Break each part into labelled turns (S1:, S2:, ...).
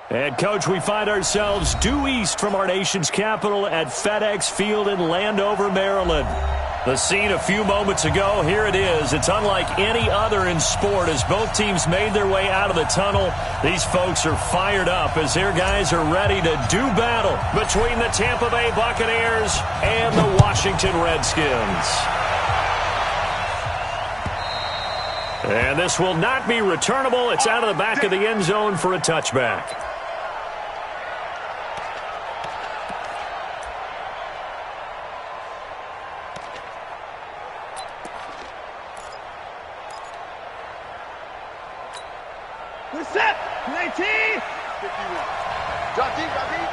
S1: And, Coach, we find ourselves due east from our nation's capital at FedEx Field in Landover, Maryland. The scene a few moments ago, here it is. It's unlike any other in sport as both teams made their way out of the tunnel. These folks are fired up as their guys are ready to do battle between the Tampa Bay Buccaneers and the Washington Redskins. And this will not be returnable. It's out of the back of the end zone for a touchback.
S2: We're set. 19. 51. Drop deep, drop deep.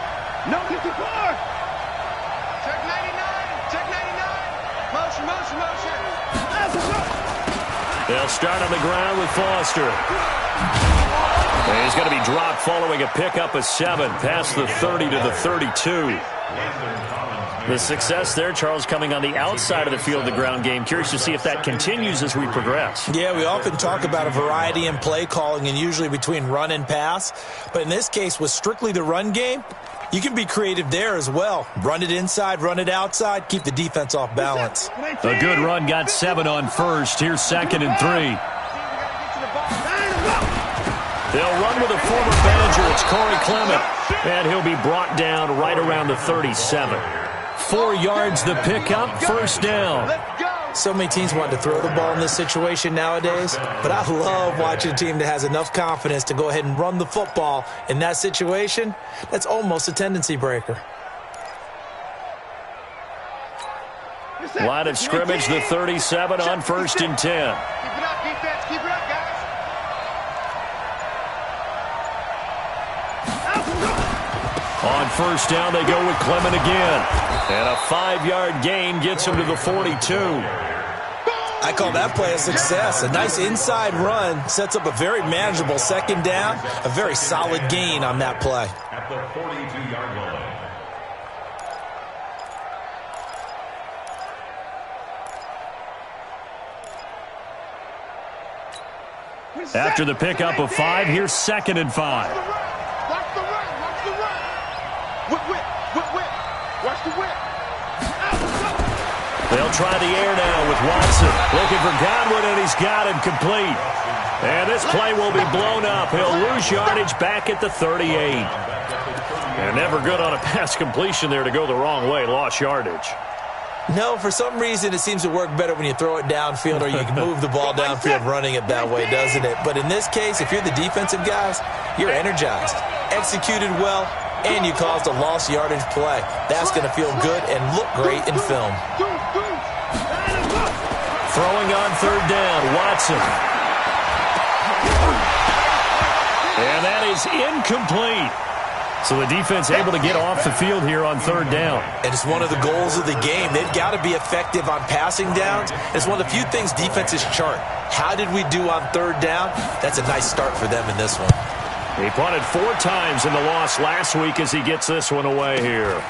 S2: No 54. Check 99. Check 99. Motion, motion, motion.
S1: They'll start on the ground with Foster. And he's going to be dropped following a pickup of 7 past the 30 to the 32. The success there, Charles, coming on the outside of the field of the ground game. Curious to see if that continues as we progress.
S3: Yeah, we often talk about a variety in play calling and usually between run and pass. But in this case, with strictly the run game, you can be creative there as well. Run it inside, run it outside, keep the defense off balance.
S1: A good run got 7 on first. Here's 2nd and 3. They'll run with a former Badger. It's Corey Clement. And he'll be brought down right around the 37. 4 yards the pickup, first down.
S3: So many teams want to throw the ball in this situation nowadays, but I love watching a team that has enough confidence to go ahead and run the football in that situation. That's almost a tendency breaker.
S1: Line of scrimmage, the 37 on 1st and 10.
S2: Keep it up, defense. Keep it up, guys.
S1: On 1st down, they go with Clement again. And a 5-yard gain gets him to the 42.
S3: I call that play a success. A nice inside run sets up a very manageable 2nd down. A very solid gain on that play.
S4: At the 42-yard line.
S1: After the pickup of 5, here's 2nd and 5.
S2: Watch the run. Watch the run. Whip, whip, whip, whip. Watch the whip.
S1: They'll try the air now with Watson. Looking for Godwin, and he's got him complete. And this play will be blown up. He'll lose yardage back at the 38. And never good on a pass completion there to go the wrong way. Lost yardage.
S3: No, for some reason it seems to work better when you throw it downfield or you can move the ball downfield running it that way, doesn't it? But in this case, if you're the defensive guys, you're energized, executed well, and you caused a lost yardage play. That's going to feel good and look great in film.
S1: Throwing on 3rd down, Watson. And that is incomplete. So the defense able to get off the field here on 3rd down.
S3: And it's one of the goals of the game. They've got to be effective on passing downs. It's one of the few things defenses chart. How did we do on 3rd down? That's a nice start for them in this one.
S1: He punted 4 times in the loss last week as he gets this one away here.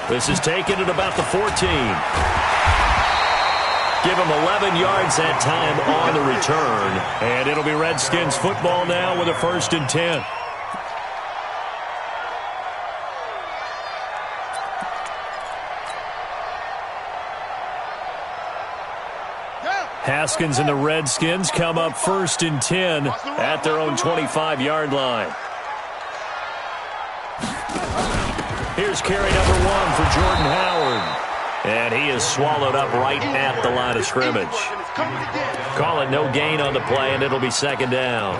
S1: This is taken at about the 14. Give him 11 yards that time on the return. And it'll be Redskins football now with a 1st and 10. Haskins and the Redskins come up 1st and 10 at their own 25-yard line. Here's carry number 1 for Jordan Howard. And he is swallowed up right at the line of scrimmage. Call it no gain on the play, and it'll be 2nd down.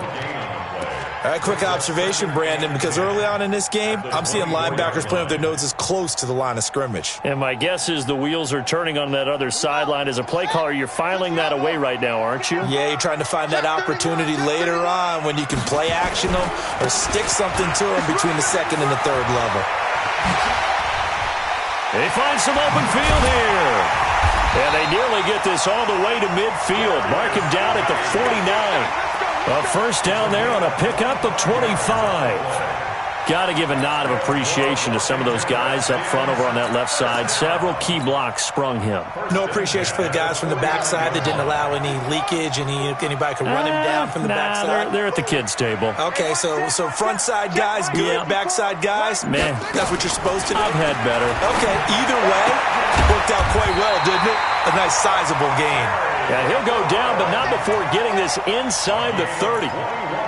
S3: All right, quick observation, Brandon, because early on in this game, I'm seeing linebackers playing with their noses close to the line of scrimmage.
S1: And my guess is the wheels are turning on that other sideline. As a play caller, you're filing that away right now, aren't you?
S3: Yeah, you're trying to find that opportunity later on when you can play action them or stick something to them between the 2nd and the 3rd level.
S1: They find some open field here. And they nearly get this all the way to midfield. Mark him down at the 49. A 1st down there on a pickup of 25. Got to give a nod of appreciation to some of those guys up front over on that left side. Several key blocks sprung him.
S3: No appreciation for the guys from the backside that didn't allow any leakage, anybody could run him down from the backside.
S1: They're at the kids' table.
S3: Okay, so front side guys good, backside guys,
S1: man,
S3: that's what you're supposed to do.
S1: I've had better.
S3: Okay, either way, worked out quite well, didn't it? A nice sizable gain.
S1: Yeah, he'll go down, but not before getting this inside the 30.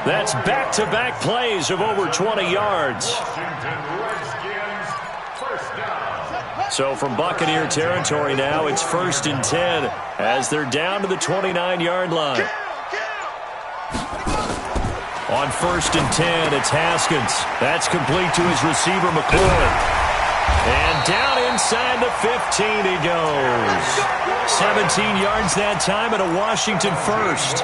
S1: That's back-to-back plays of over 20 yards. So from Buccaneer territory now, it's 1st and 10 as they're down to the 29-yard line. On 1st and 10, it's Haskins. That's complete to his receiver, McCoy. And down inside the 15 he goes. 17 yards that time and a Washington first.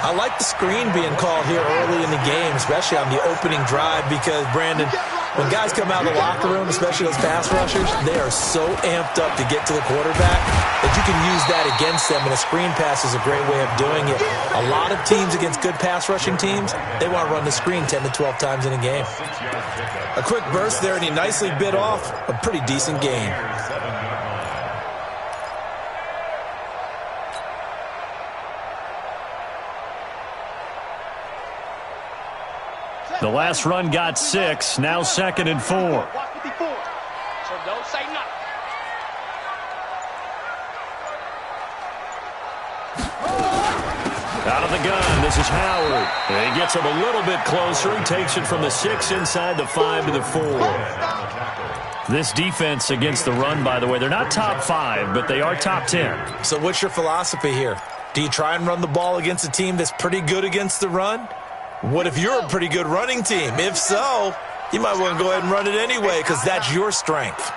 S3: I like the screen being called here early in the game, especially on the opening drive, because, Brandon, when guys come out of the locker room, especially those pass rushers, they are so amped up to get to the quarterback that you can use that against them, and a screen pass is a great way of doing it. A lot of teams against good pass rushing teams, they want to run the screen 10 to 12 times in a game. A quick burst there, and he nicely bit off a pretty decent gain.
S1: The last run got 6, now 2nd and 4.
S2: So don't say nothing.
S1: Out of the gun, this is Howard. And he gets him a little bit closer. He takes it from the 6 inside the 5 to the 4. This defense against the run, by the way, they're not top 5, but they are top 10.
S3: So what's your philosophy here? Do you try and run the ball against a team that's pretty good against the run? What if you're a pretty good running team? If so, you might want to go ahead and run it anyway because that's your strength.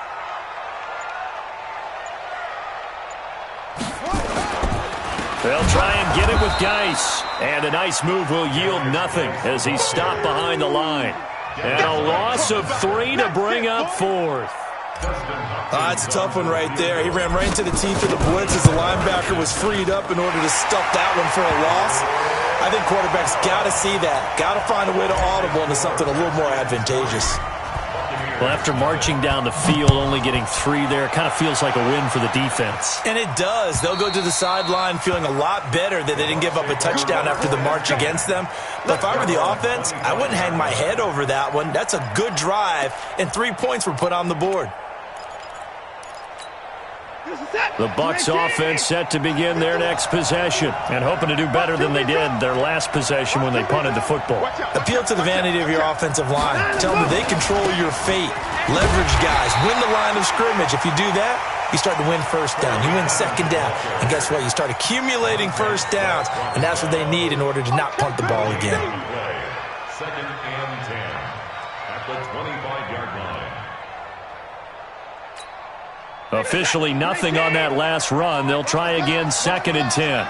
S1: They'll try and get it with Geis. And a nice move will yield nothing as he's stopped behind the line. And a loss of 3 to bring up 4th.
S3: That's a tough one right there. He ran right into the teeth of the blitz as the linebacker was freed up in order to stuff that one for a loss. I think quarterbacks got to see that. Got to find a way to audible into something a little more advantageous.
S1: Well, after marching down the field, only getting 3 there, it kind of feels like a win for the defense.
S3: And it does. They'll go to the sideline feeling a lot better that they didn't give up a touchdown after the march against them. But if I were the offense, I wouldn't hang my head over that one. That's a good drive, and 3 points were put on the board.
S1: The Bucs offense set to begin their next possession and hoping to do better than they did their last possession when they punted the football.
S3: Appeal to the vanity of your offensive line. Tell them that they control your fate. Leverage guys. Win the line of scrimmage. If you do that, you start to win first down. You win second down. And guess what? You start accumulating first downs, and that's what they need in order to not punt the ball again.
S4: 2nd and 10 at the 25-yard line.
S1: Officially nothing on that last run. They'll try again 2nd and 10.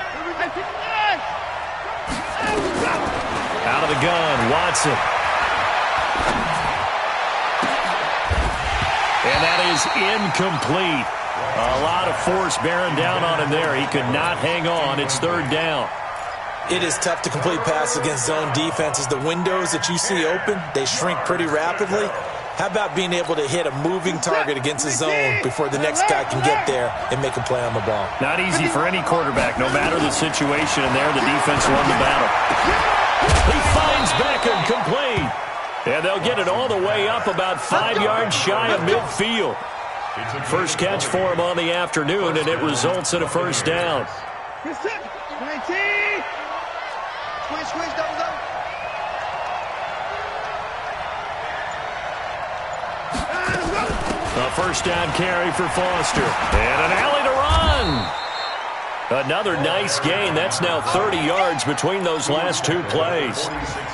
S1: Out of the gun, Watson. And that is incomplete. A lot of force bearing down on him there. He could not hang on. It's 3rd down.
S3: It is tough to complete passes against zone defenses. The windows that you see open, they shrink pretty rapidly. How about being able to hit a moving target against a zone before the next guy can get there and make a play on the ball?
S1: Not easy for any quarterback, no matter the situation, and there the defense won the battle. He finds Beckham complete. And they'll get it all the way up about 5 yards shy of midfield. First catch for him on the afternoon, and it results in a first down.
S2: Switch, double.
S1: A first down carry for Foster. And an alley to run. Another nice gain. That's now 30 yards between those last 2 plays.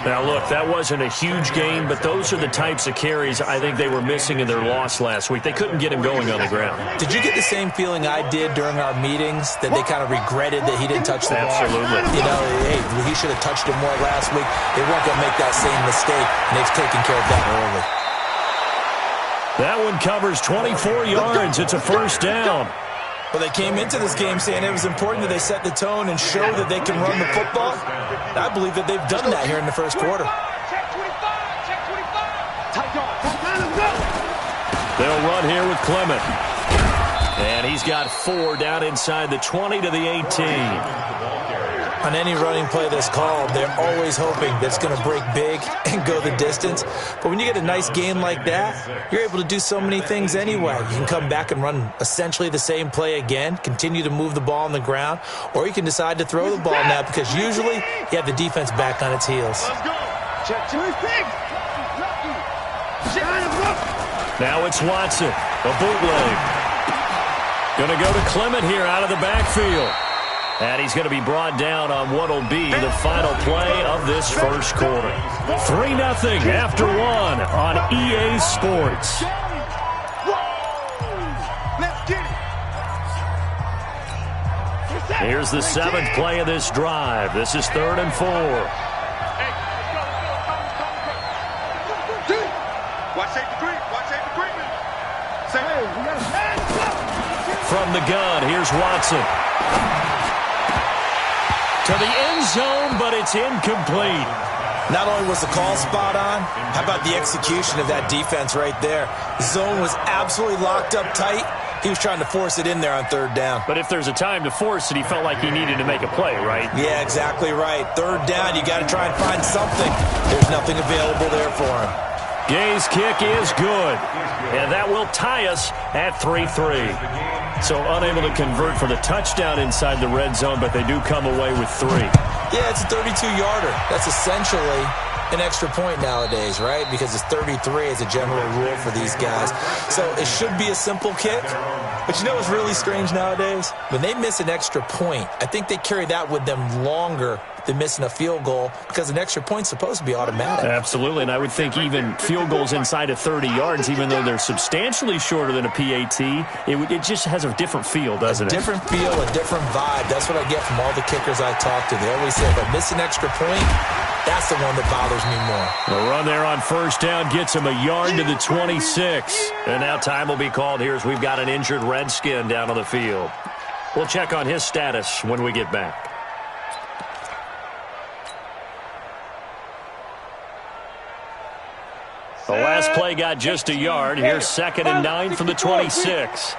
S1: Now, look, that wasn't a huge gain, but those are the types of carries I think they were missing in their loss last week. They couldn't get him going on the ground.
S3: Did you get the same feeling I did during our meetings, that they kind of regretted that he didn't touch the ball?
S1: Absolutely.
S3: You know, hey, he should have touched it more last week. They weren't going to make that same mistake, and they've taken care of that early.
S1: That one covers 24 yards. It's a first down.
S3: Well, they came into this game saying it was important that they set the tone and show that they can run the football. I believe that they've done that here in the first quarter.
S1: They'll run here with Clement. And he's got 4 down inside the 20 to the 18.
S3: On any running play that's called, they're always hoping that it's going to break big and go the distance. But when you get a nice game like that, you're able to do so many things anyway. You can come back and run essentially the same play again, continue to move the ball on the ground, or you can decide to throw the ball now because usually you have the defense back on its heels.
S1: Now it's Watson, a bootleg. Going to go to Clement here out of the backfield. And he's going to be brought down on what will be the final play of this first quarter. 3-0 after 1 on EA Sports. Here's the 7th play of this drive. This is 3rd and 4. From the gun, here's Watson. To the end zone, but it's incomplete.
S3: Not only was the call spot on, how about the execution of that defense right there? The zone was absolutely locked up tight. He was trying to force it in there on 3rd down.
S1: But if there's a time to force it, he felt like he needed to make a play, right?
S3: Yeah, exactly right. 3rd down, you got to try and find something. There's nothing available there for him.
S1: Gay's kick is good, and that will tie us at 3-3. So unable to convert for the touchdown inside the red zone, but they do come away with 3.
S3: Yeah, it's a 32-yarder. That's essentially an extra point nowadays, right? Because it's 33 as a general rule for these guys. So it should be a simple kick. But you know what's really strange nowadays? When they miss an extra point, I think they carry that with them longer than missing a field goal because an extra point's supposed to be automatic.
S1: Absolutely, and I would think even field goals inside of 30 yards, even though they're substantially shorter than a PAT, it just has a different feel, doesn't it?
S3: A different feel, a different vibe. That's what I get from all the kickers I talk to. They always say, if I miss an extra point, that's the one that bothers me more.
S1: The run there on 1st down gets him a yard to the 26. And now time will be called here as we've got an injured Redskin down on the field. We'll check on his status when we get back. The last play got just a yard. Here's 2nd and 9 from the 26.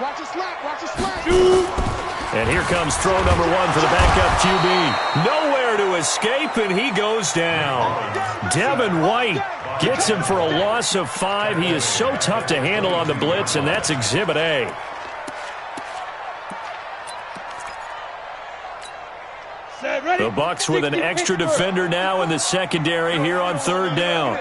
S2: Watch the slap, watch the slap.
S1: And here comes throw number 1 for the backup QB. Nowhere to escape, and he goes down. Devin White gets him for a loss of 5. He is so tough to handle on the blitz, and that's Exhibit A. The Bucs with an extra defender now in the secondary here on 3rd down.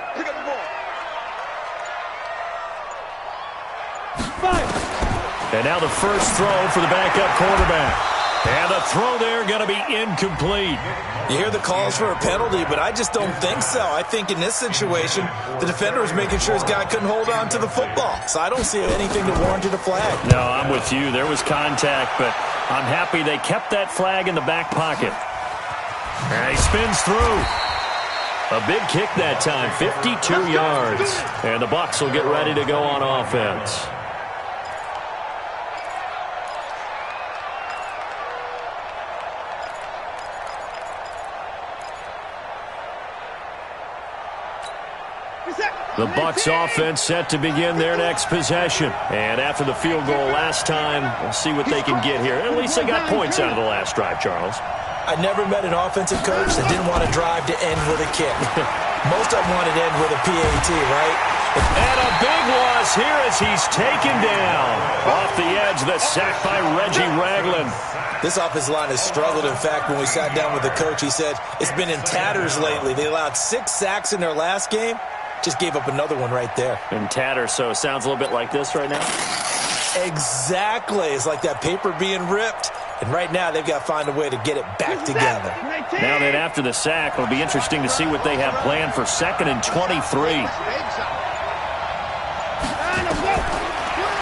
S1: And now the first throw for the backup quarterback. And the throw there going to be incomplete.
S3: You hear the calls for a penalty, but I just don't think so. I think in this situation, the defender was making sure his guy couldn't hold on to the football. So I don't see anything that warranted a flag.
S1: No, I'm with you. There was contact, but I'm happy they kept that flag in the back pocket. And he spins through. A big kick that time, 52 yards. And the Bucs will get ready to go on offense. The Bucs offense set to begin their next possession. And after the field goal last time, we'll see what they can get here. At least they got points out of the last drive, Charles.
S3: I never met an offensive coach that didn't want to drive to end with a kick. Most of them wanted to end with a PAT, right?
S1: And a big loss here as he's taken down. Off the edge, the sack by Reggie Ragland.
S3: This offensive line has struggled. In fact, when we sat down with the coach, he said it's been in tatters lately. They allowed 6 sacks in their last game. Just gave up another one right there.
S1: In tatters, so it sounds a little bit like this right now?
S3: Exactly. It's like that paper being ripped. And right now, they've got to find a way to get it back together.
S1: Now that after the sack, it'll be interesting to see what they have planned for 2nd and 23.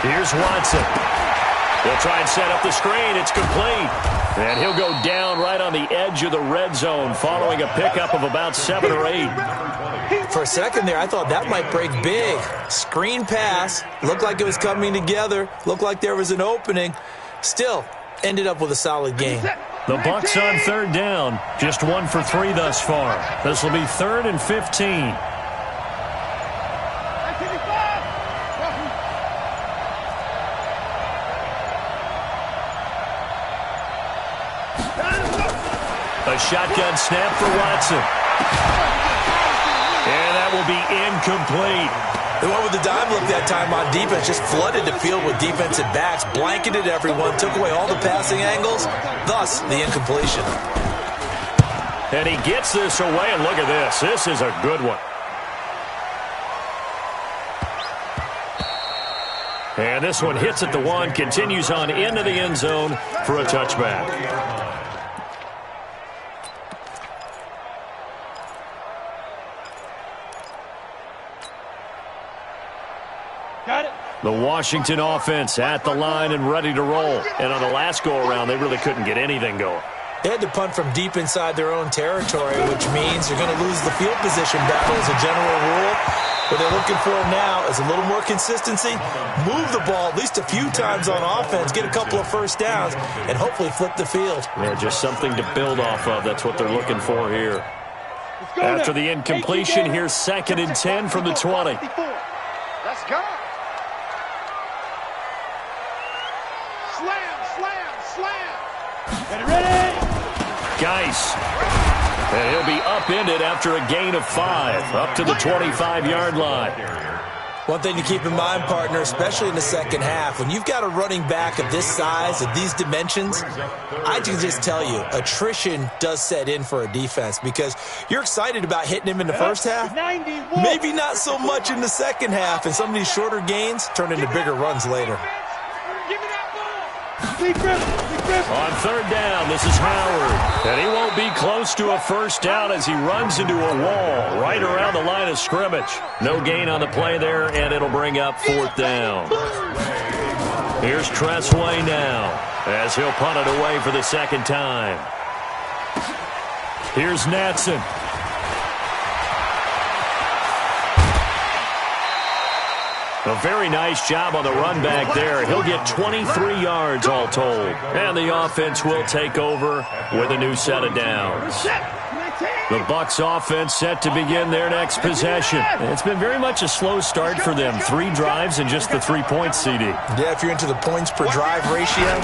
S1: Here's Watson. He'll try and set up the screen. It's complete. And he'll go down right on the edge of the red zone following a pickup of about 7 or 8.
S3: For a second there, I thought that might break big. Screen pass. Looked like it was coming together. Looked like there was an opening. Still, ended up with a solid game.
S1: The Bucs on 3rd down. Just 1 for 3 thus far. This will be 3rd and 15. A shotgun snap for Watson. And that will be incomplete.
S3: They went with the dime look that time on defense, just flooded the field with defensive backs, blanketed everyone, took away all the passing angles, thus the incompletion.
S1: And he gets this away, and look at this. This is a good one. And this one hits at the one, continues on into the end zone for a touchback.
S2: Got it.
S1: The Washington offense at the line and ready to roll. And on the last go-around, they really couldn't get anything going.
S3: They had to punt from deep inside their own territory, which means you're going to lose the field position battle as a general rule. What they're looking for now is a little more consistency, move the ball at least a few times on offense, get a couple of first downs, and hopefully flip the field.
S1: Yeah, just something to build off of. That's what they're looking for here. After the incompletion, here's 2nd and 10 from the 20.
S2: Let's go. Slam. Ready.
S1: Geis. And he'll be upended after a gain of 5, up to the 25-yard line.
S3: One thing to keep in mind, partner, especially in the second half, when you've got a running back of this size, of these dimensions, I can just tell you, attrition does set in for a defense because you're excited about hitting him in the first half, maybe not so much in the second half, and some of these shorter gains turn into bigger runs later.
S1: On 3rd down, this is Howard. And he won't be close to a first down as he runs into a wall right around the line of scrimmage. No gain on the play there, and it'll bring up 4th down. Here's Tressway now as he'll punt it away for the 2nd time. Here's Natson. A very nice job on the run back there. He'll get 23 yards all told. And the offense will take over with a new set of downs. The Bucs offense set to begin their next possession. It's been very much a slow start for them. 3 drives and just the 3 points, CD.
S3: Yeah, if you're into the points per drive ratio,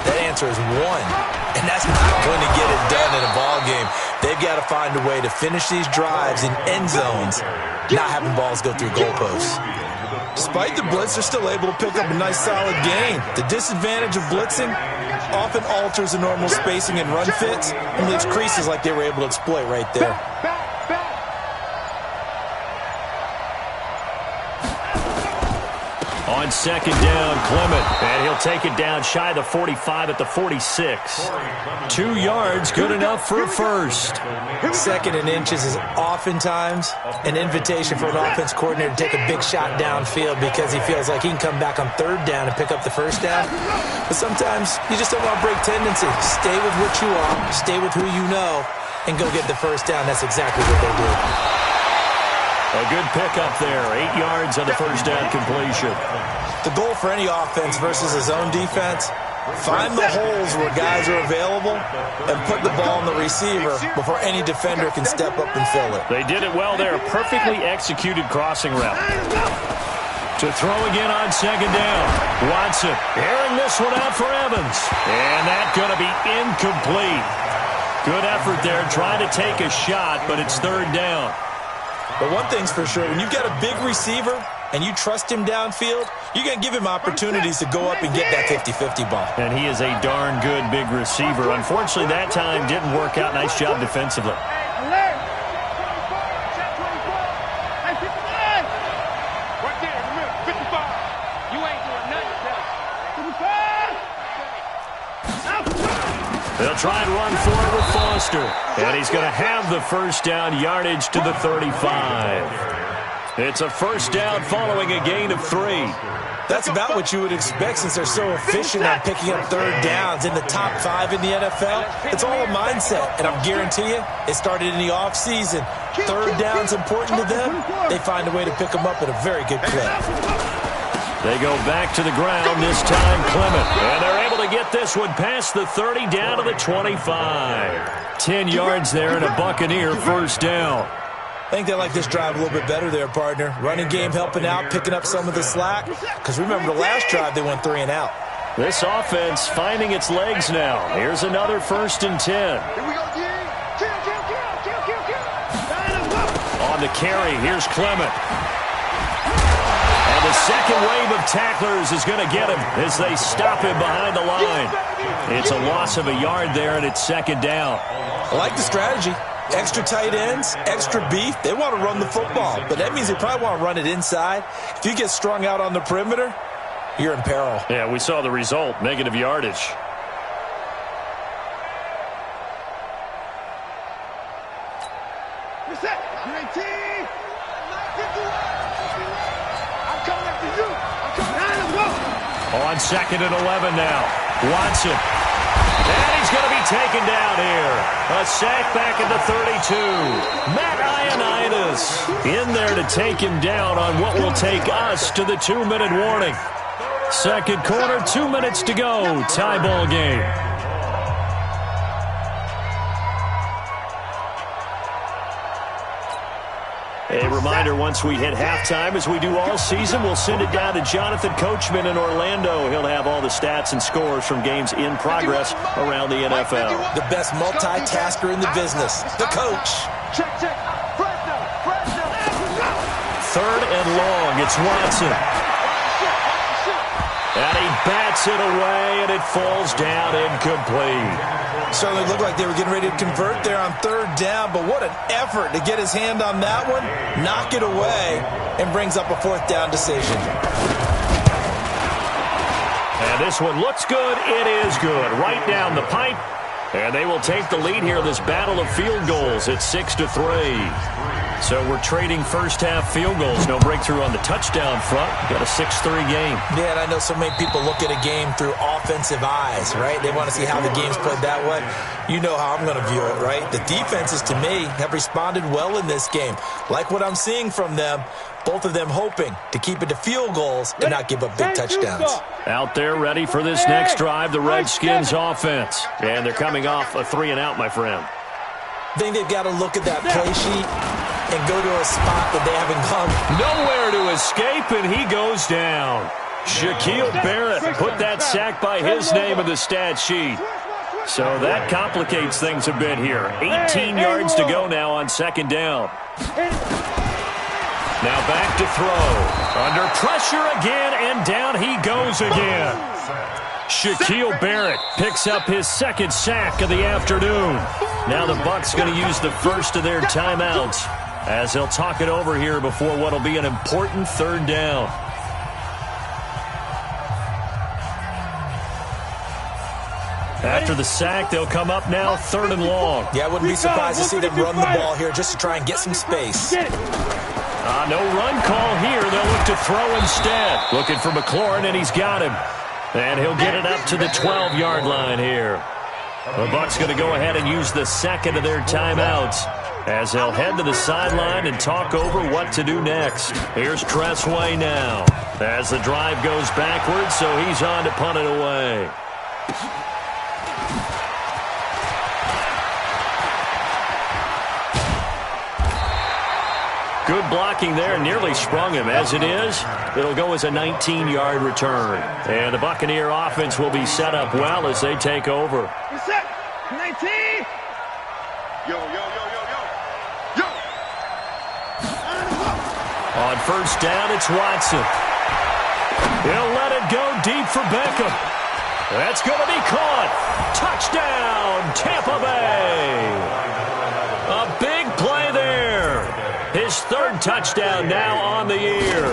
S3: that answer is 1. And that's not going to get it done in a ball game. They've got to find a way to finish these drives in end zones, not having balls go through goalposts. Despite the blitz, they're still able to pick up a nice solid gain. The disadvantage of blitzing often alters the normal spacing and run fits and leaves creases like they were able to exploit right there.
S1: On 2nd down, Clement, and he'll take it down shy of the 45 at the 46. 2 yards, good enough for a first.
S3: 2nd and inches is oftentimes an invitation for an offense coordinator to take a big shot downfield because he feels like he can come back on 3rd down and pick up the first down. But sometimes you just don't want to break tendency. Stay with what you are, stay with who you know, and go get the first down. That's exactly what they did.
S1: A good pickup there, 8 yards on the first down completion.
S3: The goal for any offense versus a zone defense, find the holes where guys are available and put the ball on the receiver before any defender can step up and fill it.
S1: They did it well there, perfectly executed crossing route. To throw again on 2nd down. Watson airing this one out for Evans. And that's going to be incomplete. Good effort there, trying to take a shot, but it's 3rd down.
S3: But one thing's for sure, when you've got a big receiver and you trust him downfield, you're going to give him opportunities to go up and get that 50-50 ball.
S1: And he is a darn good big receiver. Unfortunately, that time didn't work out. Nice job defensively. They'll try and run for it with Foster. And he's going to have the first down, yardage to the 35. It's a first down following a gain of 3.
S3: That's about what you would expect since they're so efficient on picking up 3rd downs in the top 5 in the NFL. It's all a mindset, and I'm guarantee you it started in the offseason. 3rd down's important to them. They find a way to pick them up at a very good clip.
S1: They go back to the ground, this time Clement. And they're able to get this one past the 30 down to the 25. 10 yards there and a Buccaneer first down.
S3: I think they like this drive a little bit better there, partner. Running game helping out, picking up some of the slack. Because remember, the last drive they went 3 and out.
S1: This offense finding its legs now. Here's another 1st and 10.
S2: Here we go,
S1: the carry. Here's Clement. And the second wave of tacklers is going to get him as they stop him behind the line. It's a loss of a yard there, and it's second down.
S3: I like the strategy. Extra tight ends, extra beef. They want to run the football, but that means they probably want to run it inside. If you get strung out on the perimeter, you're in peril.
S1: Yeah, we saw the result, negative yardage. On 2nd and 11 now. Watson. And he's going to be taken down here. A sack back at the 32. Matt Ioannidis in there to take him down on what will take us to the 2-minute warning. Second quarter, 2 minutes to go. Tie ball game. A reminder, once we hit halftime, as we do all season, we'll send it down to Jonathan Coachman in Orlando. He'll have all the stats and scores from games in progress around the NFL.
S3: The best multitasker in the business, the coach.
S1: Third and long, it's Watson. And he bats it away, and it falls down incomplete.
S3: Certainly looked like they were getting ready to convert there on third down, but what an effort to get his hand on that one, knock it away, and brings up a fourth down decision.
S1: And this one looks good. It is good. Right down the pipe. And they will take the lead here in this battle of field goals. It's 6-3. So we're trading first-half field goals. No breakthrough on the touchdown front. Got a 6-3 game.
S3: Yeah, and I know so many people look at a game through offensive eyes, right? They want to see how the game's played that way. You know how I'm going to view it, right? The defenses, to me, have responded well in this game. Like what I'm seeing from them, both of them hoping to keep it to field goals and not give up big touchdowns.
S1: Out there ready for this next drive, the Redskins offense. And thee coming off a 3-and-out, my friend.
S3: I think they've got to look at that play sheet and go to a spot that they haven't gone.
S1: Nowhere to escape, and he goes down. Shaquille Barrett put that sack by his name in the stat sheet. So that complicates things a bit here. 18 yards to go now on second down. Now back to throw. Under pressure again, and down he goes again. Shaquille Barrett picks up his second sack of the afternoon. Now the Bucs going to use the first of their timeouts as they'll talk it over here before what will be an important third down. After the sack, they'll come up now 3rd and long.
S3: Yeah, I wouldn't be surprised to see them run the ball here just to try and get some space.
S1: No run call here. They'll look to throw instead. Looking for McLaurin, and he's got him. And he'll get it up to the 12-yard line here. The Bucs going to go ahead and use the second of their timeouts as they'll head to the sideline and talk over what to do next. Here's Tressway now as the drive goes backwards, so he's on to punt it away. Good blocking there, nearly sprung him. As it is, it'll go as a 19-yard return. And the Buccaneer offense will be set up well as they take over.
S2: Set. 19. Yo, yo, yo, yo, yo. Yo.
S1: On first down, it's Watson. He'll let it go deep for Beckham. That's going to be caught. Touchdown, Tampa Bay. A big play there. His third touchdown now on the year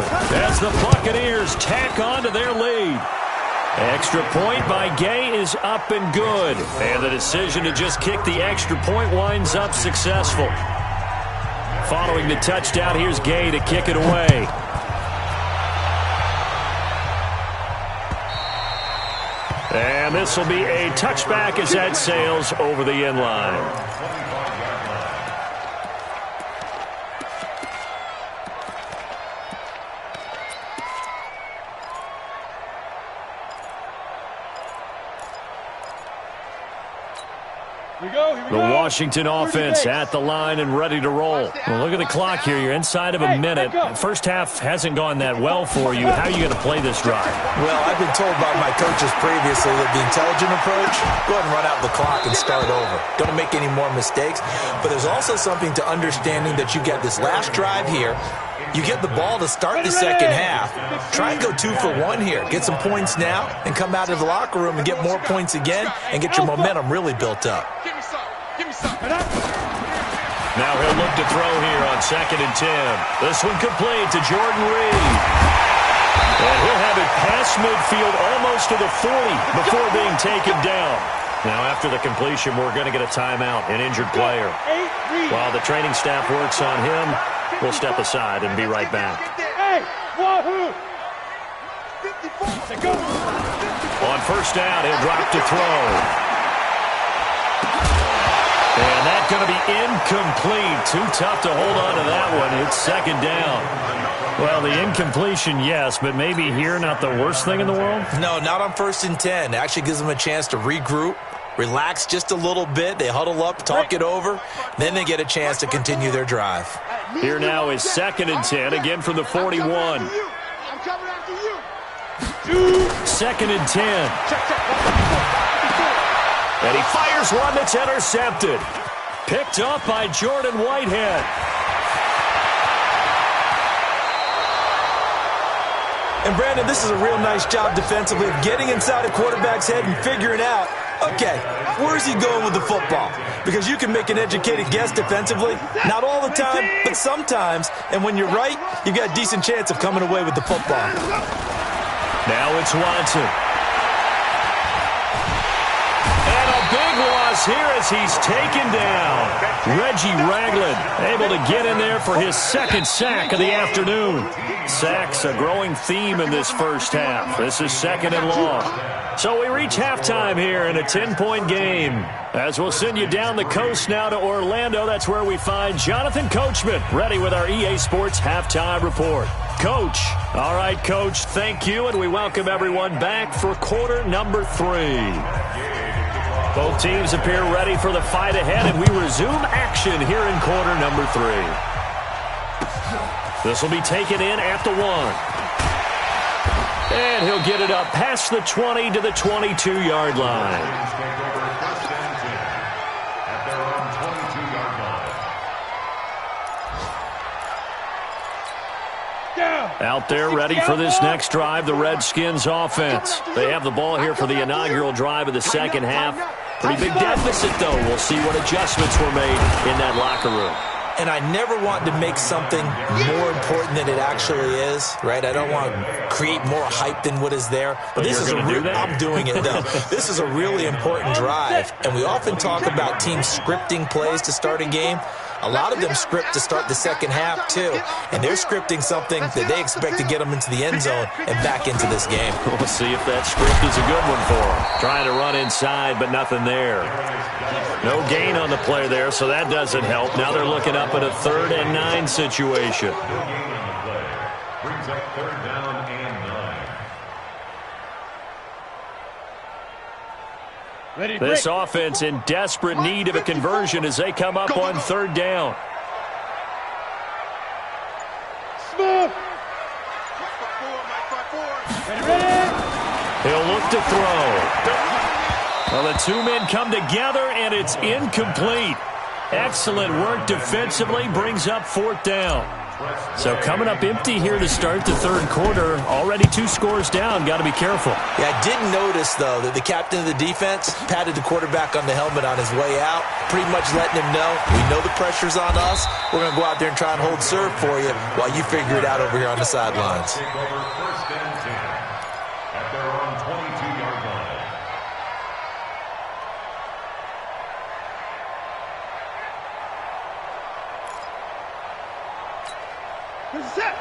S1: as the Buccaneers tack on to their lead. Extra point by Gay is up and good. And the decision to just kick the extra point winds up successful. Following the touchdown, here's Gay to kick it away. And this will be a touchback as that sails over the end line. The Washington offense at the line and ready to roll. Well, look at the clock here. You're inside of a minute. The first half hasn't gone that well for you. How are you going to play this drive?
S3: Well, I've been told by my coaches previously that the intelligent approach, go ahead and run out the clock and start over. Don't make any more mistakes. But there's also something to understanding that you get this last drive here. You get the ball to start the second half. Try and go 2 for 1 here. Get some points now and come out of the locker room and get more points again and get your momentum really built up.
S1: Now he'll look to throw here on 2nd and 10. This one complete to Jordan Reed. And he'll have it past midfield almost to the 40 before being taken down. Now after the completion, we're going to get a timeout, an injured player. While the training staff works on him, we'll step aside and be right back. On first down, he'll drop to throw. And that's going to be incomplete. Too tough to hold on to that one. It's 2nd down. Well, the incompletion, yes, but maybe here not the worst thing in the world?
S3: No, not on 1st and 10. It actually gives them a chance to regroup, relax just a little bit. They huddle up, talk it over. Then they get a chance to continue their drive.
S1: Here now is 2nd and 10, again from the 41.
S2: I'm coming after you.
S1: 2nd and 10. And he fires one that's intercepted. Picked up by Jordan Whitehead.
S3: And, Brandon, this is a real nice job defensively of getting inside a quarterback's head and figuring out, okay, where is he going with the football? Because you can make an educated guess defensively. Not all the time, but sometimes. And when you're right, you've got a decent chance of coming away with the football.
S1: Now it's Watson. Big loss here as he's taken down. Reggie Ragland able to get in there for his 2nd sack of the afternoon. Sacks a growing theme in this first half. This is 2nd and long. So we reach halftime here in a 10-point game. As we'll send you down the coast now to Orlando, that's where we find Jonathan Coachman ready with our EA Sports Halftime Report. Coach. All right, Coach, thank you, and we welcome everyone back for quarter number 3. Both teams appear ready for the fight ahead, and we resume action here in quarter number 3. This will be taken in at the 1. And he'll get it up past the 20 to the 22-yard line. Out there ready for this next drive, the Redskins offense. They have the ball here for the inaugural drive of the second half. Pretty big deficit, though. We'll see what adjustments were made in that locker room.
S3: And I never want to make something more important than it actually is, right? I don't want to create more hype than what is there. But this is I'm doing it, though. This is a really important drive. And we often talk about teams scripting plays to start a game. A lot of them script to start the second half, too. And they're scripting something that they expect to get them into the end zone and back into this game.
S1: We'll see if that script is a good one for them. Trying to run inside, but nothing there. No gain on the play there, so that doesn't help. Now they're looking up at a 3rd and 9 situation.
S4: Brings up 3rd down and 9.
S1: This offense in desperate need of a conversion as they come up on 3rd down.
S2: Smooth.
S1: He'll look to throw. Well, the 2 men come together, and it's incomplete. Excellent work defensively, brings up 4th down. So coming up empty here to start the 3rd quarter. Already 2 scores down. Got to be careful.
S3: Yeah, I did notice, though, that the captain of the defense patted the quarterback on the helmet on his way out, pretty much letting him know, we know the pressure's on us. We're going to go out there and try and hold serve for you while you figure it out over here on the sidelines.
S4: Take over 1st and 10 at their own 22-yard line.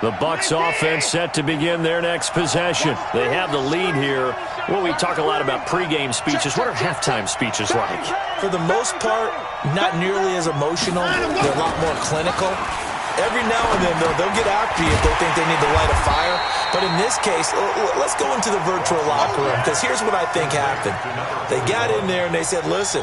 S1: The Bucs offense set to begin their next possession. They have the lead here. Well, we talk a lot about pregame speeches. What are halftime speeches like?
S3: For the most part, not nearly as emotional. They're a lot more clinical. Every now and then, they'll get after you if they think they need to light a fire. But in this case, let's go into the virtual locker room, because here's what I think happened. They got in there and they said, listen,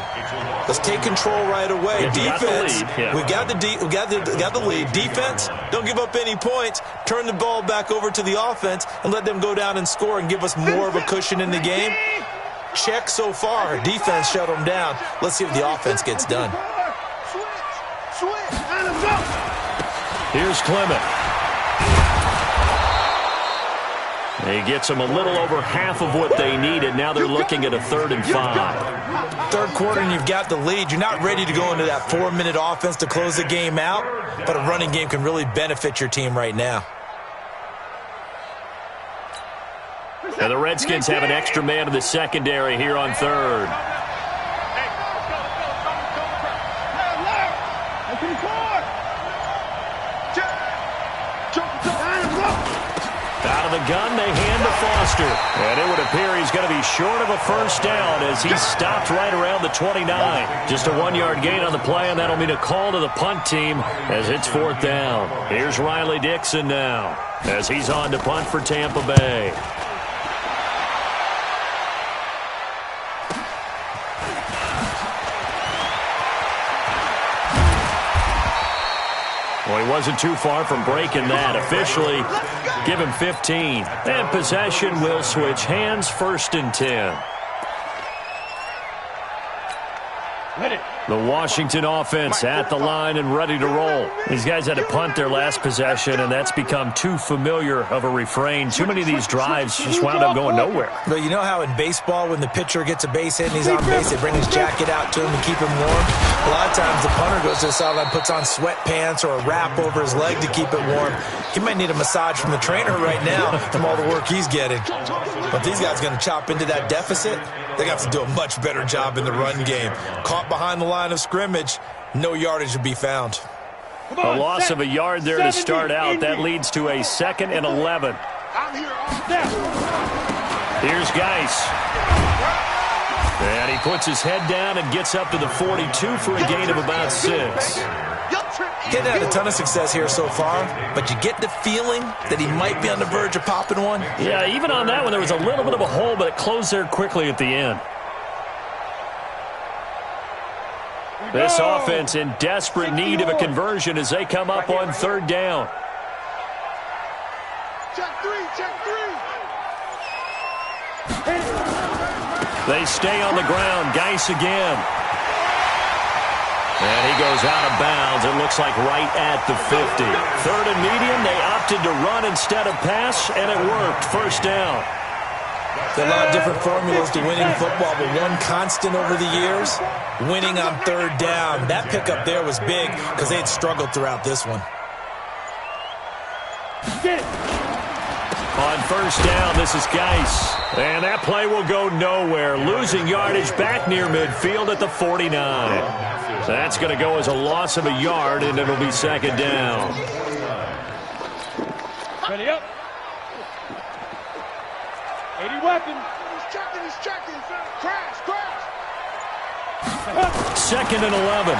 S3: let's take control right away. Defense, we got the lead. Defense, don't give up any points. Turn the ball back over to the offense and let them go down and score and give us more of a cushion in the game. Check so far. Defense shut them down. Let's see if the offense gets done.
S1: Here's Clement. He gets them a little over half of what they needed. Now they're looking at a 3rd and 5.
S3: Third quarter and you've got the lead. You're not ready to go into that 4-minute offense to close the game out, but a running game can really benefit your team right now.
S1: And the Redskins have an extra man in the secondary here on 3rd. Out of the gun, they hand to Foster. And it would appear he's going to be short of a first down as he's stopped right around the 29. Just a 1-yard gain on the play, and that'll mean a call to the punt team as it's 4th down. Here's Riley Dixon now as he's on to punt for Tampa Bay. Well, he wasn't too far from breaking that. Officially, give him 15. And possession will switch hands, 1st and 10. The Washington offense at the line and ready to roll. These guys had to punt their last possession, and that's become too familiar of a refrain. Too many of these drives just wound up going nowhere.
S3: But you know how in baseball, when the pitcher gets a base hit and he's on base, they bring his jacket out to him to keep him warm? A lot of times the punter goes to the sideline, puts on sweatpants or a wrap over his leg to keep it warm. He might need a massage from the trainer right now from all the work he's getting. But these guys going to chop into that deficit? They got to do a much better job in the run game. Caught behind the line of scrimmage, no yardage to be found.
S1: A loss of a yard there to start out. That leads to a 2nd and 11. Here's Geis. And he puts his head down and gets up to the 42 for a gain of about 6.
S3: Getting had a ton of success here so far, but you get the feeling that he might be on the verge of popping one.
S1: Yeah, even on that one, there was a little bit of a hole, but it closed there quickly at the end. This offense in desperate need of a conversion as they come up on 3rd down.
S2: Check 3, check 3.
S1: They stay on the ground. Geis again. And he goes out of bounds. It looks like right at the 50. 3rd and medium. They opted to run instead of pass, and it worked. 1st down.
S3: There are a lot of different formulas to winning football, but one constant over the years, winning on 3rd down. That pickup there was big because they had struggled throughout this one.
S1: On 1st down, this is Geis. And that play will go nowhere. Losing yardage back near midfield at the 49. That's going to go as a loss of a yard, and it'll be 2nd down.
S2: Ready up. 80 weapon. He's checking. Crash.
S1: 2nd and 11.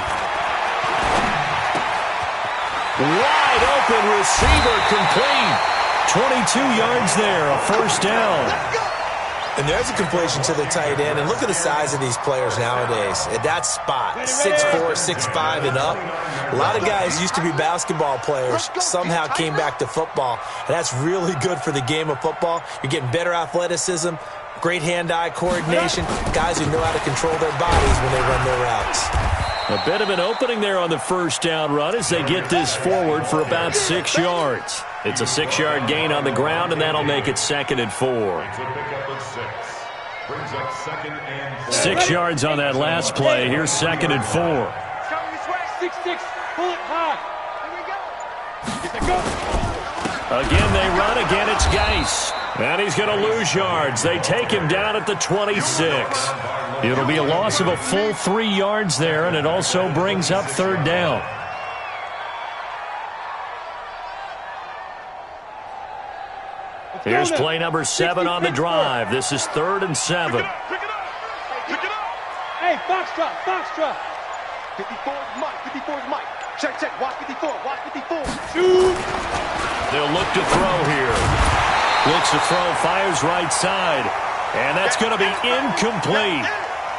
S1: Wide open receiver complete. 22 yards there, a 1st down.
S3: And there's a completion to the tight end. And look at the size of these players nowadays. At that spot, 6'4", 6'5", and up. A lot of guys used to be basketball players, somehow came back to football. And that's really good for the game of football. You're getting better athleticism, great hand-eye coordination, guys who know how to control their bodies when they run their routes.
S1: A bit of an opening there on the 1st down run as they get this forward for about 6 yards. It's a 6-yard gain on the ground, and that'll make it 2nd and 4. 6 yards on that last play. Here's 2nd and 4.
S2: 6-6, pull it high. Here we go.
S1: Again, they run. Again, it's Geis. And he's going to lose yards. They take him down at the 26. It'll be a loss of a full 3 yards there, and it also brings up 3rd down. Here's play number 7 on the drive. This is 3rd and 7.
S2: Pick it up. Hey, box drop. 54's Mike. Check, check. Watch 54. Watch 54. Shoot.
S1: They'll look to throw here. Looks to throw, fires right side. And that's going to be incomplete.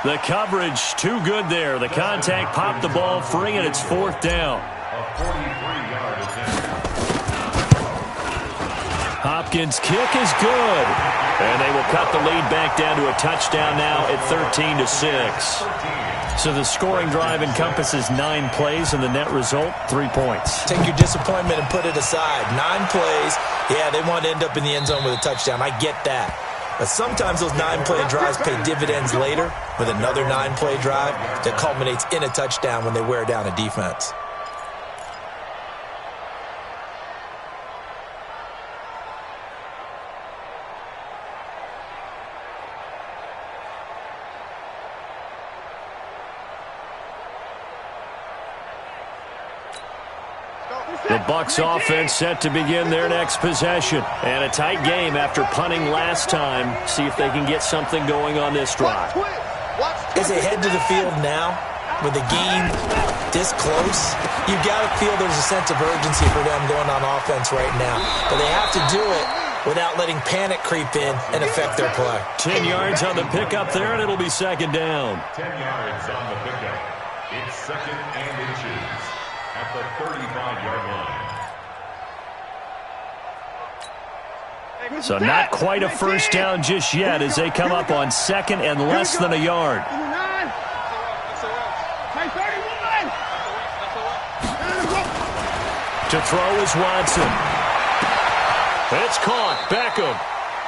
S1: The coverage too good there. The contact popped the ball free, and it's 4th down. Hopkins' kick is good. And they will cut the lead back down to a touchdown now at 13-6. So the scoring drive encompasses 9 plays, and the net result, 3 points.
S3: Take your disappointment and put it aside. 9 plays. Yeah, they want to end up in the end zone with a touchdown. I get that. But sometimes those 9-play drives pay dividends later with another 9-play drive that culminates in a touchdown when they wear down a defense.
S1: The Bucs offense set to begin their next possession. And a tight game after punting last time. See if they can get something going on this drive.
S3: As they head to the field now, with the game this close, you've got to feel there's a sense of urgency for them going on offense right now. But they have to do it without letting panic creep in and affect their play.
S1: 10 yards on the pickup there, and it'll be 2nd down.
S4: 10 yards on the pickup. It's 2nd and inches at the 35-yard line.
S1: So not quite a first down just yet as they come up on 2nd and less than a yard. To throw is Watson. It's caught. Beckham.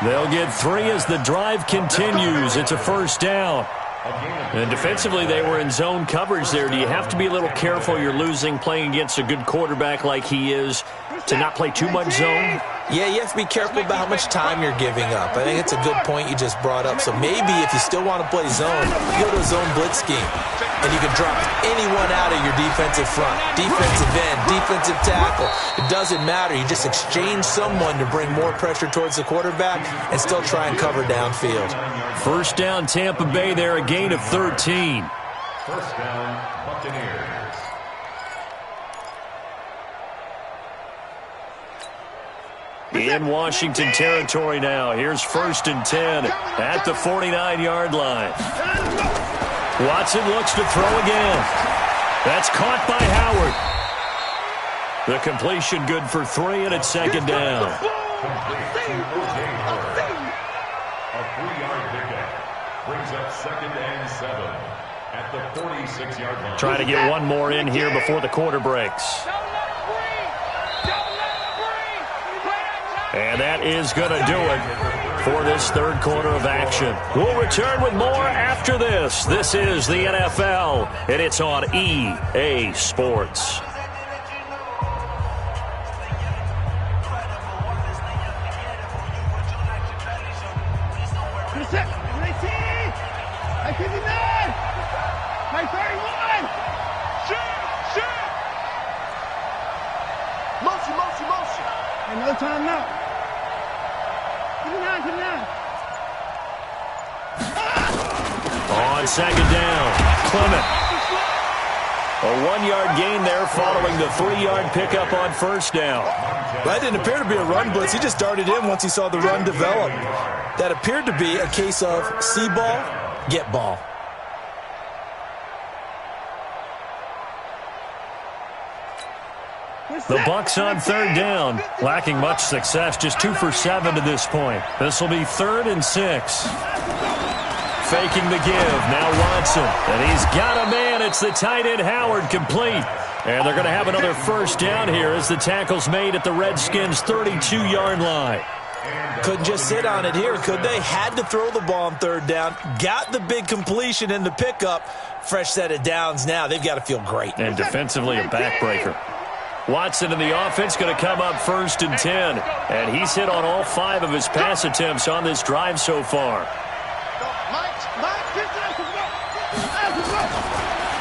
S1: They'll get 3 as the drive continues. It's a first down. And defensively, they were in zone coverage there. Do you have to be a little careful? You're losing playing against a good quarterback like he is to not play too much zone?
S3: Yeah, you have to be careful about how much time you're giving up. I think it's a good point you just brought up. So maybe if you still want to play zone, you go to a zone blitz scheme. And you can drop anyone out of your defensive front. Defensive end, defensive tackle. It doesn't matter. You just exchange someone to bring more pressure towards the quarterback and still try and cover downfield.
S1: First down, Tampa Bay there, a gain of 13.
S4: First down, Buccaneers.
S1: In Washington territory now. Here's 1st and 10 at the 49-yard line. Watson looks to throw again. That's caught by Howard. The completion good for 3, and it's 2nd down.
S4: A 3-yard pickup brings up 2nd and 7 at the 46-yard line.
S1: Trying to get one more in here before the quarter breaks. And that is going to do it for this 3rd quarter of action. We'll return with more after this. This is the NFL, and it's on EA Sports.
S2: No time now. Come on.
S1: On 2nd down, Clement. A 1-yard gain there following the 3-yard pickup on 1st down.
S3: That didn't appear to be a run blitz. He just darted in once he saw the run develop. That appeared to be a case of see ball, get ball.
S1: The Bucs on 3rd down, lacking much success, just 2 for 7 to this point. This will be 3rd and 6. Faking the give, now Watson, and he's got a man. It's the tight end Howard, complete. And they're going to have another first down here as the tackle's made at the Redskins' 32-yard line.
S3: Couldn't just sit on it here, could they? Had to throw the ball on 3rd down, got the big completion in the pickup. Fresh set of downs now. They've got to feel great.
S1: And defensively a backbreaker. Watson in the offense going to come up 1st and 10. And he's hit on all 5 of his pass attempts on this drive so far.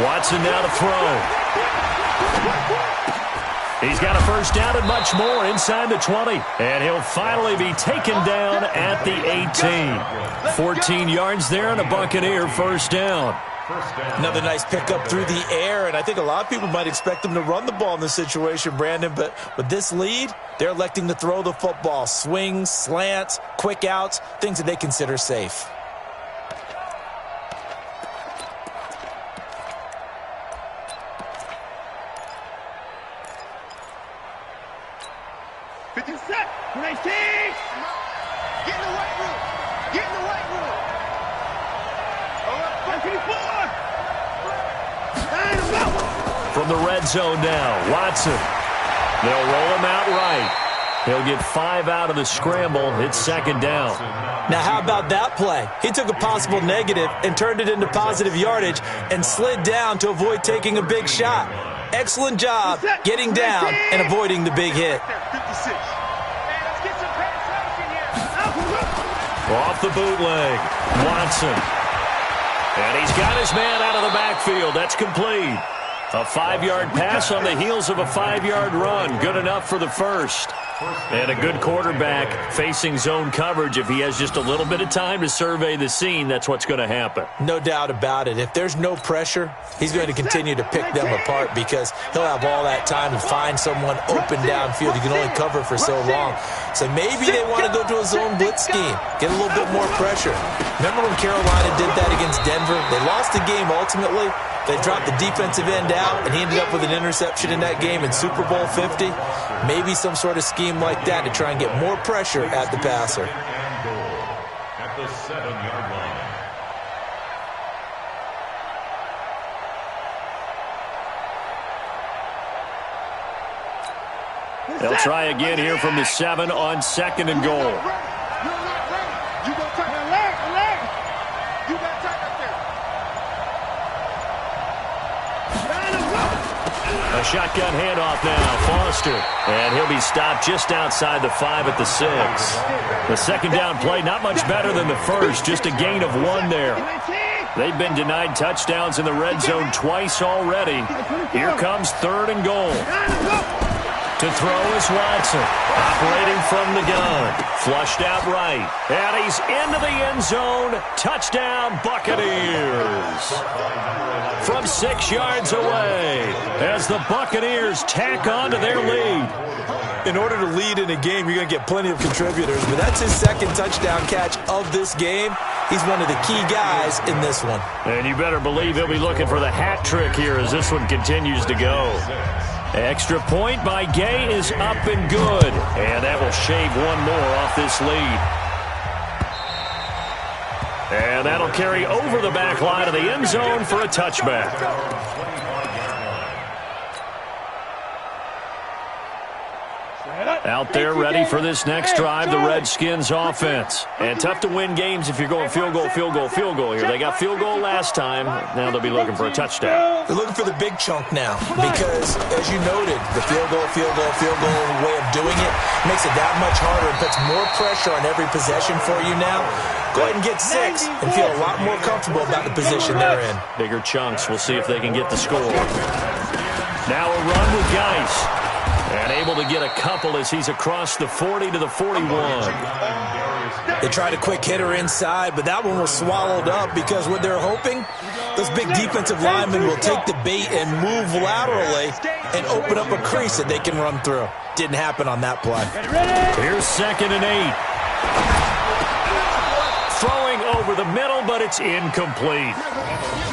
S1: Watson now to throw. He's got a first down and much more inside the 20. And he'll finally be taken down at the 18. 14 yards there and a Buccaneer first down.
S3: Another nice pickup through the air, and I think a lot of people might expect them to run the ball in this situation, Brandon, but with this lead, they're electing to throw the football. Swings, slants, quick outs, things that they consider safe.
S1: From the red zone now, Watson. They'll roll him out right. He'll get 5 out of the scramble. It's second down.
S3: Now, how about that play? He took a possible negative and turned it into positive yardage and slid down to avoid taking a big shot. Excellent job getting down and avoiding the big hit.
S1: Off the bootleg, Watson. And he's got his man out of the backfield. That's complete. A 5-yard pass on the heels of a 5-yard run. Good enough for the first. And a good quarterback facing zone coverage. If he has just a little bit of time to survey the scene, that's what's going to happen.
S3: No doubt about it. If there's no pressure, he's going to continue to pick them apart because he'll have all that time to find someone open downfield. You can only cover for so long. So maybe they want to go to a zone blitz scheme, get a little bit more pressure. Remember when Carolina did that against Denver? They lost the game ultimately. They dropped the defensive end out, and he ended up with an interception in that game in Super Bowl 50. Maybe some sort of scheme like that to try and get more pressure at the passer.
S4: At the 7-yard line.
S1: They'll try again here from the 7 on 2nd and goal. A shotgun handoff now, Foster. And he'll be stopped just outside the 5 at the 6. The second down play, not much better than the first, just a gain of 1 there. They've been denied touchdowns in the red zone twice already. Here comes 3rd and goal. To throw is Watson, operating from the gun. Flushed out right. And he's into the end zone. Touchdown, Buccaneers. From 6 yards away as the Buccaneers tack on to their lead.
S3: In order to lead in a game, you're going to get plenty of contributors, but that's his 2nd touchdown catch of this game. He's one of the key guys in this one.
S1: And you better believe he'll be looking for the hat trick here as this one continues to go. Extra point by Gay is up and good. And that will shave 1 more off this lead. And that'll carry over the back line of the end zone for a touchback. Out there ready for this next drive, the Redskins offense. And tough to win games if you're going field goal, field goal, field goal here. They got field goal last time. Now they'll be looking for a touchdown.
S3: They're looking for the big chunk now because, as you noted, the field goal way of doing it makes it that much harder and puts more pressure on every possession for you now. Go ahead and get 6 and feel a lot more comfortable about the position they're in.
S1: Bigger chunks. We'll see if they can get the score. Now a run with Geis. And able to get a couple as he's across the 40 to the 41.
S3: They tried a quick hitter inside, but that one was swallowed up because what they're hoping, those big defensive linemen will take the bait and move laterally and open up a crease that they can run through. Didn't happen on that play.
S1: Here's 2nd and 8. Throwing over the middle, but it's incomplete.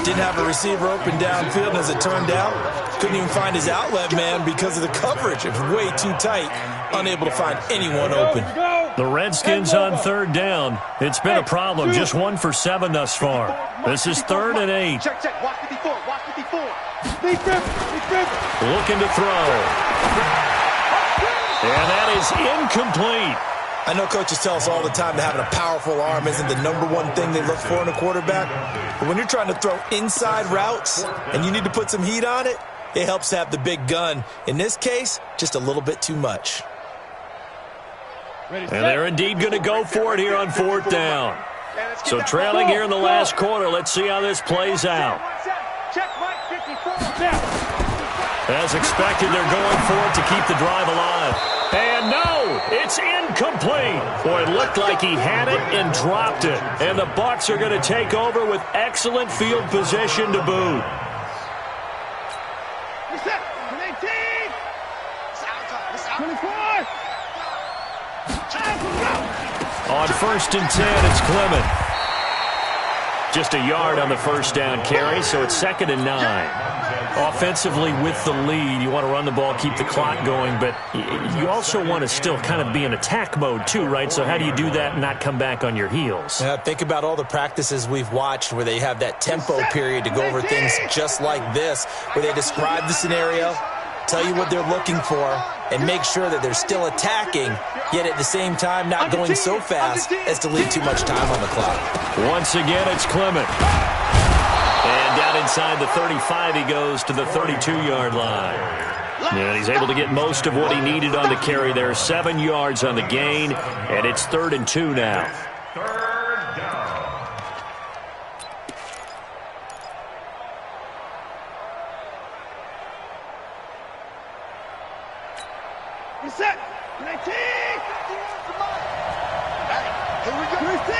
S3: Didn't have a receiver open downfield, and as it turned out, couldn't even find his outlet man because of the coverage. It was way too tight, unable to find anyone open.
S1: The Redskins on 3rd down. It's been a problem, just 1 for 7 thus far. This is 3rd and 8.
S2: Check. Watch 54.
S1: Looking to throw. And that is incomplete.
S3: I know coaches tell us all the time that having a powerful arm isn't the #1 thing they look for in a quarterback. But when you're trying to throw inside routes and you need to put some heat on it, it helps to have the big gun. In this case, just a little bit too much.
S1: And they're indeed going to go for it here on 4th down. So trailing here in the last quarter, let's see how this plays out. As expected, they're going for it to keep the drive alive. And no, it's incomplete. Boy, it looked like he had it and dropped it. And the Bucs are going to take over with excellent field position to boot.
S2: Reset. 19. 24.
S1: On 1st and 10, it's Clement. Just a yard on the first down carry, so it's 2nd and 9. Offensively with the lead, you want to run the ball, keep the clock going, but you also want to still kind of be in attack mode too, right? So how do you do that and not come back on your heels?
S3: Think about all the practices we've watched where they have that tempo period to go over things just like this, where they describe the scenario, tell you what they're looking for, and make sure that they're still attacking, yet at the same time not going so fast as to leave too much time on the clock.
S1: Once again, it's Clement. And down inside the 35, he goes to the 32-yard line. And he's able to get most of what he needed on the carry there. 7 yards on the gain, and it's 3rd and 2 now.
S4: Third down.
S2: Reset. 19. Here we go. 36.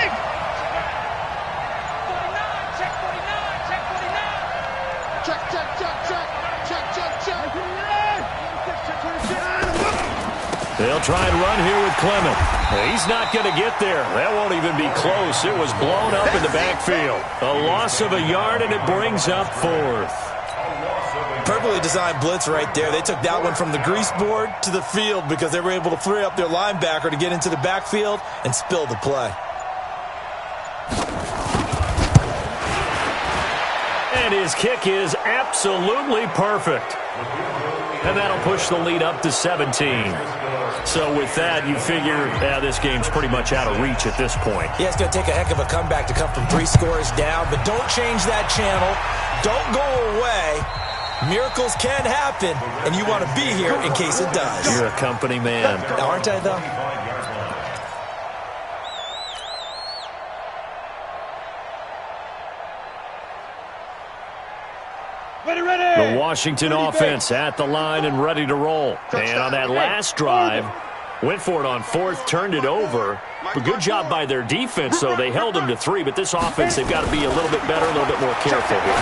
S2: 49. Check 49. Check 49. Check, check, check, check. Check, check, check. 26.
S1: They'll try and run here with Clement. He's not going to get there. That won't even be close. It was blown up in the backfield. A loss of a yard, and it brings up 4th.
S3: Perfectly designed blitz right there. They took that one from the grease board to the field because they were able to free up their linebacker to get into the backfield and spill the play.
S1: And his kick is absolutely perfect. And that'll push the lead up to 17. So with that, you figure this game's pretty much out of reach at this point.
S3: Yeah, it's going to take a heck of a comeback to come from 3 scores down, but don't change that channel. Don't go away. Miracles can happen, and you want to be here in case it does.
S1: You're a company man.
S3: Aren't I, though?
S1: The Washington offense at the line and ready to roll. And on that last drive, went for it on 4th, turned it over. But good job by their defense, though. They held them to 3, but this offense, they've got to be a little bit better, a little bit more careful here.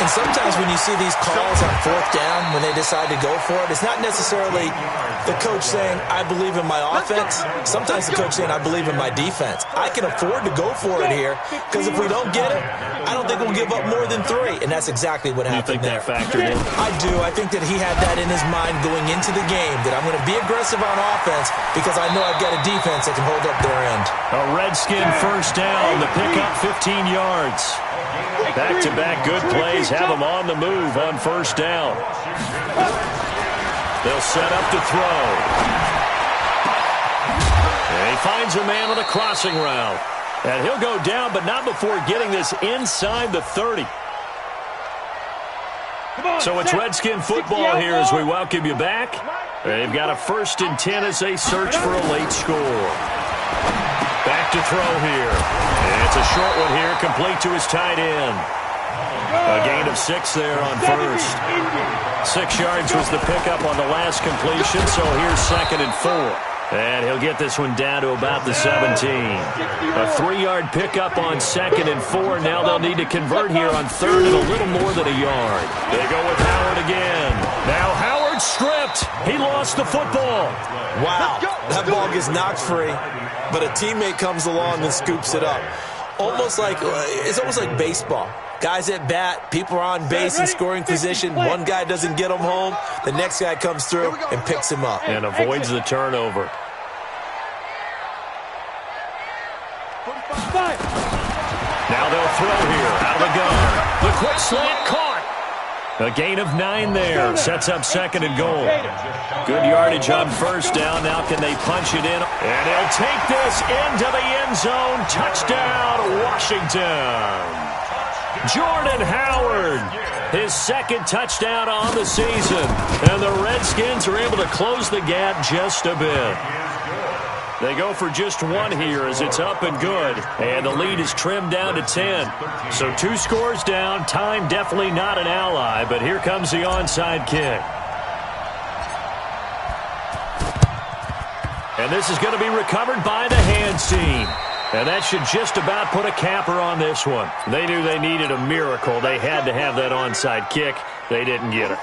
S3: And sometimes when you see these calls on 4th down, when they decide to go for it, it's not necessarily the coach saying, I believe in my offense. Sometimes the coach saying, I believe in my defense. I can afford to go for it here, because if we don't get it, I don't think we'll give up more than 3. And that's exactly what happened there.
S1: You think that factored in?
S3: I do. I think that he had that in his mind going into the game, that I'm going to be aggressive on offense because I know I've got a defense that can hold up their end.
S1: A Redskin first down, the pickup 15 yards. Back-to-back good plays have them on the move on first down. They'll set up to throw. And he finds a man on a crossing route. And he'll go down, but not before getting this inside the 30. So it's Redskin football here as we welcome you back. They've got a 1st and 10 as they search for a late score. Back to throw here. And it's a short one here, complete to his tight end. A gain of 6 there on 1st. 6 yards was the pickup on the last completion, so here's 2nd and 4. And he'll get this one down to about the 17. A 3-yard pickup on 2nd and 4. Now they'll need to convert here on 3rd and a little more than a yard. They go with Howard again. Now Howard stripped. He lost the football.
S3: Wow, that ball gets knocked free, but a teammate comes along and scoops it up. It's almost like baseball. Guys at bat, people are on base in scoring position. One guy doesn't get him home. The next guy comes through and picks him up.
S1: And avoids the turnover. Now they'll throw here out of the gun. The quick slant caught. A gain of 9 there. Sets up 2nd and goal. Good yardage on first down. Now can they punch it in? And he'll take this into the end zone. Touchdown, Washington. Jordan Howard, his 2nd touchdown on the season. And the Redskins are able to close the gap just a bit. They go for just 1 here as it's up and good. And the lead is trimmed down to 10. So 2 scores down. Time definitely not an ally, but here comes the onside kick. And this is going to be recovered by the hands team. And that should just about put a capper on this one. They knew they needed a miracle. They had to have that onside kick. They didn't get it.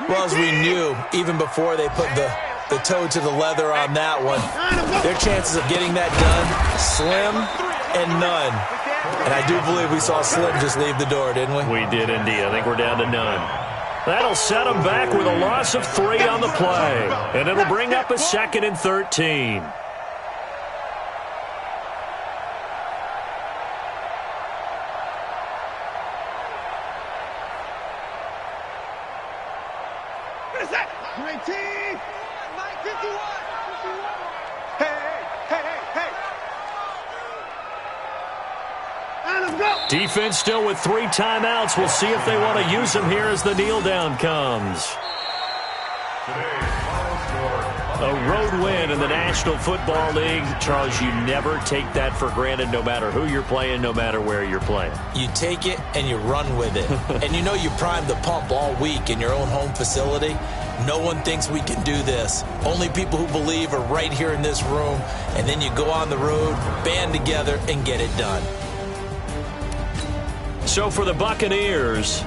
S3: Well, as we knew, even before they put the toe to the leather on that one, their chances of getting that done, slim and none. And I do believe we saw Slim just leave the door, didn't we?
S1: We did indeed. I think we're down to none. That'll set them back with a loss of 3 on the play. And it'll bring up a 2nd and 13.
S2: What is that? 19! 51! Hey! Let's go!
S1: Defense still with 3 timeouts. We'll see if they want to use them here as the kneel down comes. A road win in the National Football League. Charles, you never take that for granted no matter who you're playing, no matter where you're playing.
S3: You take it and you run with it. And you know you primed the pump all week in your own home facility. No one thinks we can do this. Only people who believe are right here in this room. And then you go on the road, band together, and get it done.
S1: So for the Buccaneers,